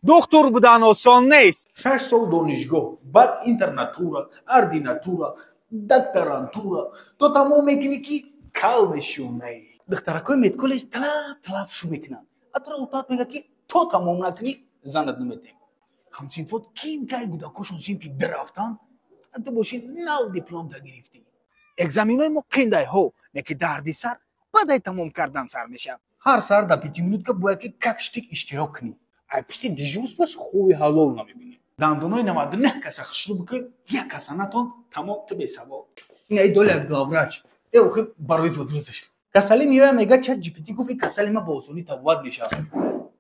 دکتر بودن آسان نیست. 6 سال دانشگاه، بعد اینترناتورا، اردیناتورا، دکترانتورا، تو تمام میکنی که کل میشونی. دخترکای میتکلش طلب شو میکنن. اتر اوتات میگه که تو تمام نکنی زنت نمیده. همچین فوت کیم که گوداکوشون سیمفی برفتن، تو باشی نو دیپلم تا گرفتی. اگزامینای ما قندای ها نکی دردی سر بعد تمام کردن سر میشه. هر سر در 5 минут که باید که ککشتیک اشتراک کنی. ای پشتی دیجوز باش خوبی حلال نمیبینی. دندونای 99 کسا خشلو بکن یک کسا نتون تمام تو بی سوال. این ای دول یک گاوراج. او خیلی برای زودروزش. کسالی میگه میگه چت جی پی تی گفت کسالی ما با آسونی تبواد میشه.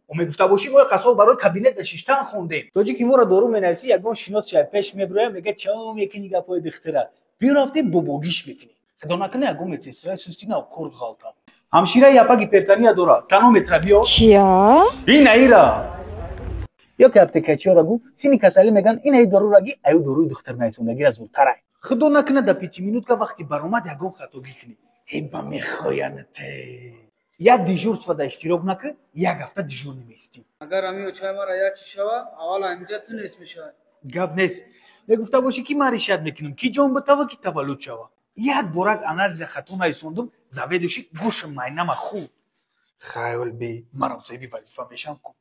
و میگفته باشی ما قصاب برای کابینت نشستن خوندیم. تو چی که ما را دارو میناسی یگان شناس شای پیش میبره میگه چاو میکنی گپای دختره. بیرافتی بوبوگیش میکنی. خدا نکنه یگان میتسرای سوستی نه کورد غلطا. همشیره یپا گیپرتانیا دورا. تانومتر بیو. چیا؟ این ایرا. یا که اپتیکچی را گو سینی کسالی میگن این ای دارو راگی ایو داروی دختر نیسوندگی از زودتره. خدا نکنه در 5 минут که وقتی برآمد یگان خطاگی کنی. هیبا میخوینته. یک دیجور تو در اشتراک نکن یک هفته دیجور نمیستی. اگر امی چای ما را یکی شوا اول اینجا تو نیست میشه. گپ نیست. نگفته باشی کی معرشت میکنم کی جان بتاوا کی تولد شوا. یک بورک انالیز خاتون ایسوندم زویدوشی گوش ماینما خو. خیال بی مرا وظیفه میشم کو.